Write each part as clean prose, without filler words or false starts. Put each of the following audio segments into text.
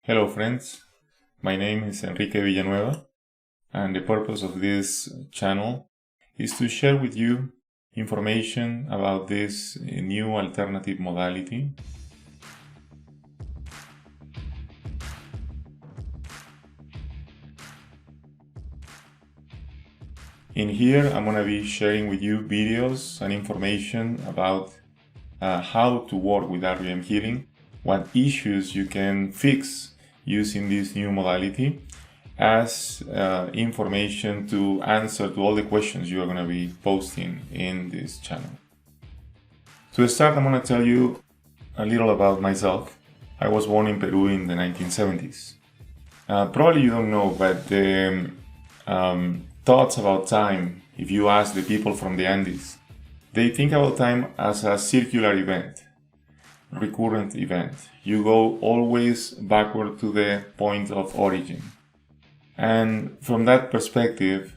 Hello friends, my name is Enrique Villanueva, and the purpose of this channel is to share with you information about this new alternative modality. In here I'm going to be sharing with you videos and information about how to work with REM Healing, what issues you can fix using this new modality, as information to answer to all the questions you are going to be posting in this channel. To start, I'm going to tell you a little about myself. I was born in Peru in the 1970s. Probably you don't know, but the thoughts about time, if you ask the people from the Andes, they think about time as a circular event, recurrent event. You go always backward to the point of origin. And from that perspective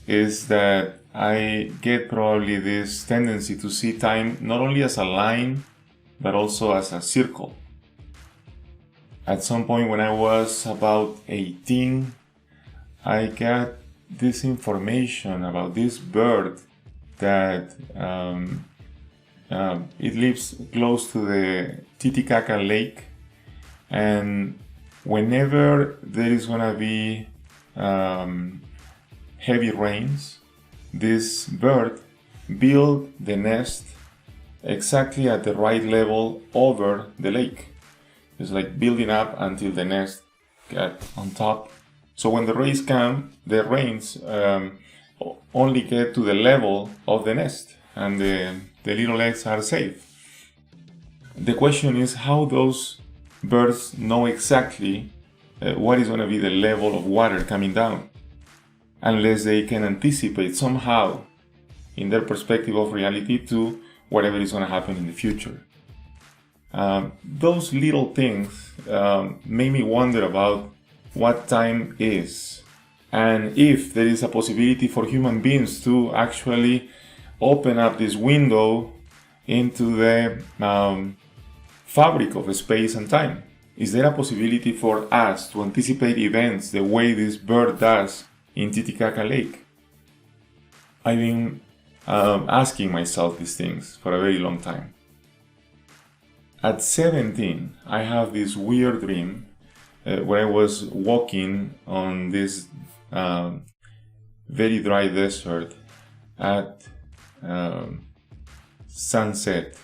is that I get probably this tendency to see time not only as a line, but also as a circle. At some point when I was about 18, I got this information about this bird that it lives close to the Titicaca Lake, and whenever there is going to be heavy rains, this bird builds the nest exactly at the right level over the lake. It's like building up until the nest got on top. So when the rains come, the rains only get to the level of the nest, and the little eggs are safe. The question is how those birds know exactly what is going to be the level of water coming down, unless they can anticipate somehow in their perspective of reality to whatever is going to happen in the future. Those little things made me wonder about what time is, and if there is a possibility for human beings to actually open up this window into the fabric of space and time. Is there a possibility for us to anticipate events the way this bird does in Titicaca Lake? I've been asking myself these things for a very long time. At 17, I have this weird dream where I was walking on this very dry desert at sunset,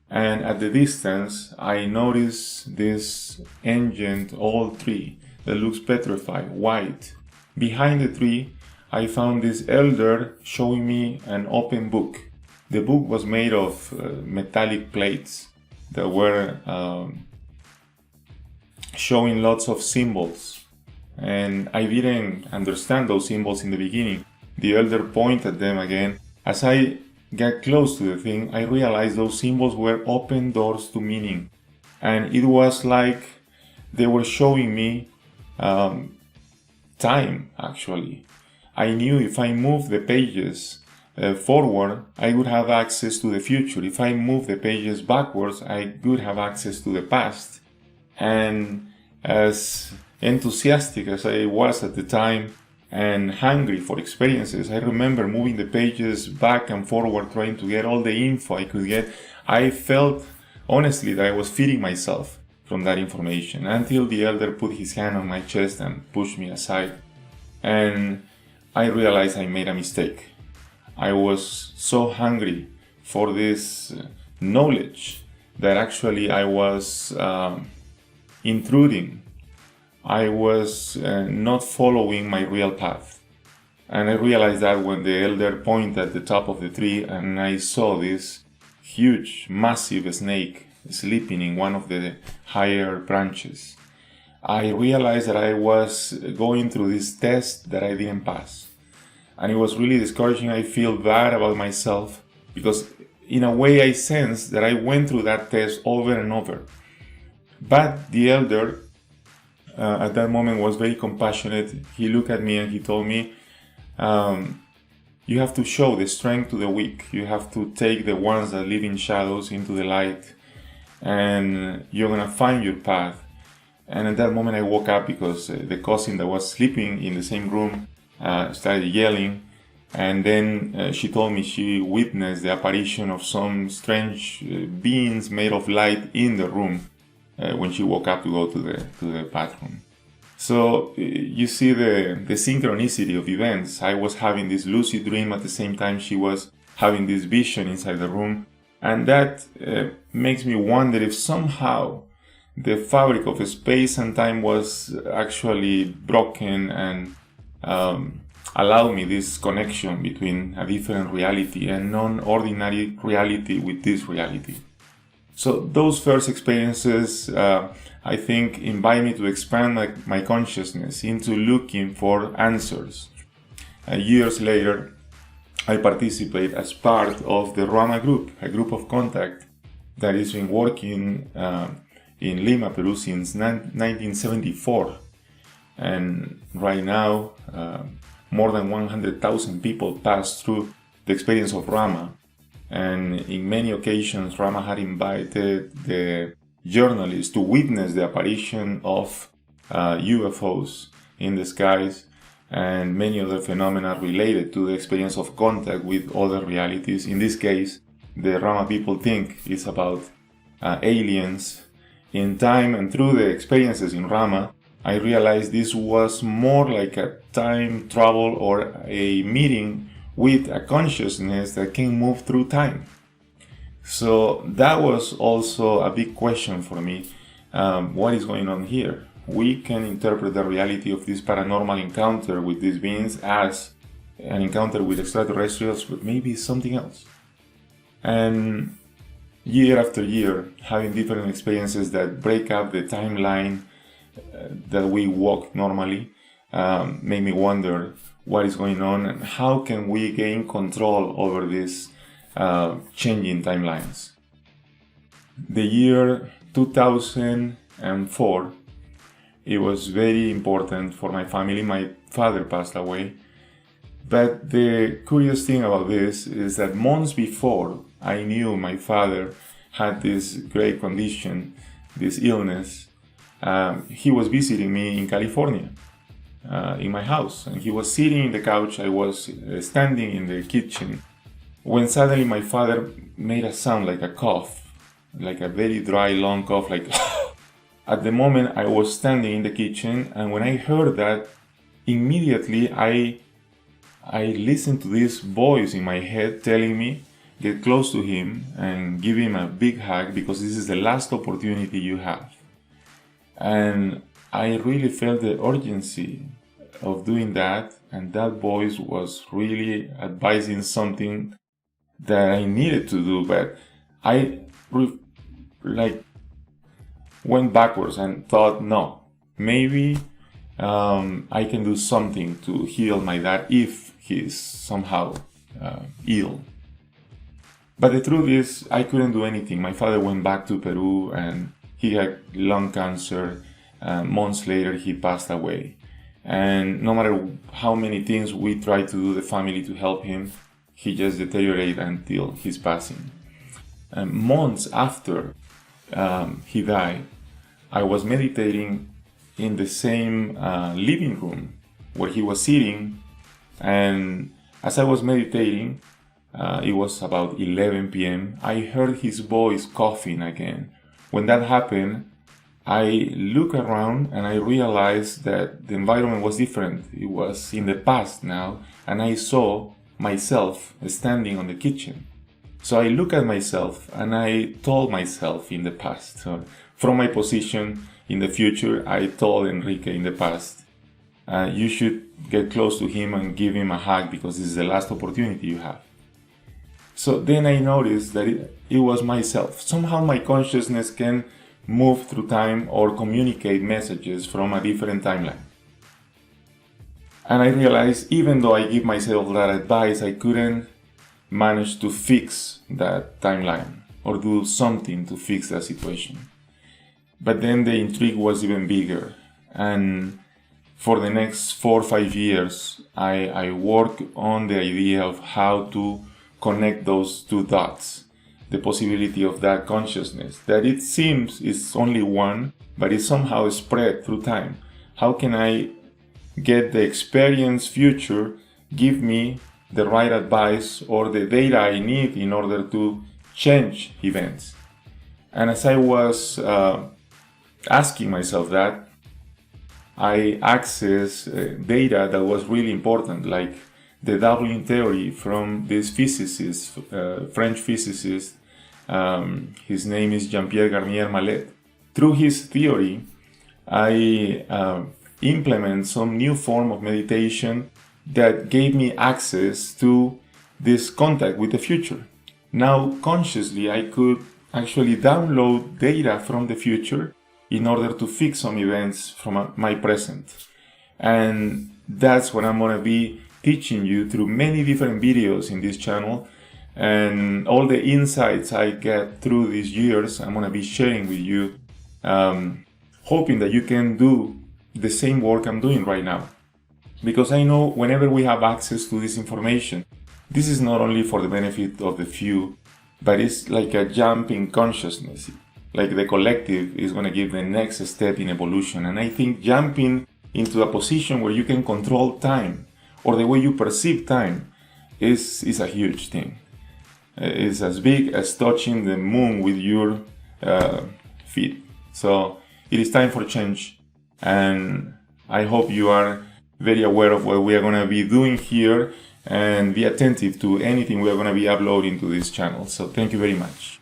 and at the distance I noticed this ancient old tree that looks petrified, white. Behind the tree I found this elder showing me an open book. The book was made of metallic plates that were showing lots of symbols, and I didn't understand those symbols in the beginning. The elder pointed at them again. As I got close to the thing, I realized those symbols were open doors to meaning, and it was like they were showing me time. Actually, I knew if I moved the pages forward, I would have access to the future. If I moved the pages backwards, I would have access to the past. And as enthusiastic as I was at the time and hungry for experiences, I remember moving the pages back and forward, trying to get all the info I could get. I felt honestly that I was feeding myself from that information, until the elder put his hand on my chest and pushed me aside, and I realized I made a mistake. I was so hungry for this knowledge that actually I was intruding. I was not following my real path. And I realized that when the elder pointed at the top of the tree and I saw this huge, massive snake sleeping in one of the higher branches, I realized that I was going through this test that I didn't pass. And it was really discouraging. I feel bad about myself because in a way I sensed that I went through that test over and over. But the elder at that moment was very compassionate. He looked at me and he told me, you have to show the strength to the weak. You have to take the ones that live in shadows into the light, and you're gonna find your path. And at that moment I woke up because the cousin that was sleeping in the same room started yelling. And then she told me she witnessed the apparition of some strange beings made of light in the room when she woke up to go to the bathroom. So you see the synchronicity of events. I was having this lucid dream at the same time she was having this vision inside the room. And that makes me wonder if somehow the fabric of space and time was actually broken and allowed me this connection between a different reality and non-ordinary reality with this reality. So those first experiences, I think, invite me to expand my consciousness into looking for answers. Years later, I participate as part of the Rama group, a group of contact that has been working in Lima, Peru since 1974. And right now, more than 100,000 people pass through the experience of Rama. And in many occasions, Rama had invited the journalists to witness the apparition of UFOs in the skies and many other phenomena related to the experience of contact with other realities. In this case, the Rama people think it's about aliens. In time and through the experiences in Rama, I realized this was more like a time travel or a meeting with a consciousness that can move through time. So that was also a big question for me. What is going on here? We can interpret the reality of this paranormal encounter with these beings as an encounter with extraterrestrials, but maybe something else. And year after year, having different experiences that break up the timeline that we walk normally, made me wonder what is going on and how can we gain control over these changing timelines. The year 2004, it was very important for my family. My father passed away. But the curious thing about this is that months before, I knew my father had this great condition, this illness. He was visiting me in California, in my house, and he was sitting in the couch. I was standing in the kitchen, when suddenly my father made a sound like a cough, like a very dry, long cough, like At the moment I was standing in the kitchen, and when I heard that, immediately I listened to this voice in my head telling me, get close to him and give him a big hug because this is the last opportunity you have. And I really felt the urgency of doing that, and that voice was really advising something that I needed to do, but I went backwards and thought, no, maybe I can do something to heal my dad if he's somehow ill. But the truth is, I couldn't do anything. My father went back to Peru and he had lung cancer. Months later, he passed away. And no matter how many things we tried to do, the family, to help him, he just deteriorated until his passing. And months after he died, I was meditating in the same living room where he was sitting, and as I was meditating, it was about 11 p.m. I heard his voice coughing again. When that happened, I looked around and I realized that the environment was different. It was in the past now, and I saw myself standing on the kitchen. So I looked at myself and I told myself in the past. So from my position in the future, I told Enrique in the past, you should get close to him and give him a hug because this is the last opportunity you have. So then I noticed that it was myself. Somehow my consciousness can move through time or communicate messages from a different timeline. And I realized even though I give myself that advice, I couldn't manage to fix that timeline or do something to fix that situation. But then the intrigue was even bigger. And for the next 4 or 5 years, I worked on the idea of how to connect those two dots. the possibility of that consciousness, that it seems is only one, but it's somehow spread through time. How can I get the experience future give me the right advice or the data I need in order to change events? And as I was asking myself that, I accessed data that was really important, like the doubling theory from this physicist, French physicist. His name is Jean-Pierre Garnier Mallet. Through his theory, I implement some new form of meditation that gave me access to this contact with the future. Now, consciously, I could actually download data from the future in order to fix some events from my present. And that's what I'm going to be teaching you through many different videos in this channel. And all the insights I get through these years, I'm going to be sharing with you, hoping that you can do the same work I'm doing right now. Because I know whenever we have access to this information, this is not only for the benefit of the few, but it's like a jump in consciousness. Like the collective is going to give the next step in evolution. And I think jumping into a position where you can control time or the way you perceive time is a huge thing. It's as big as touching the moon with your feet. So it is time for change. And I hope you are very aware of what we are going to be doing here and be attentive to anything we are going to be uploading to this channel. So thank you very much.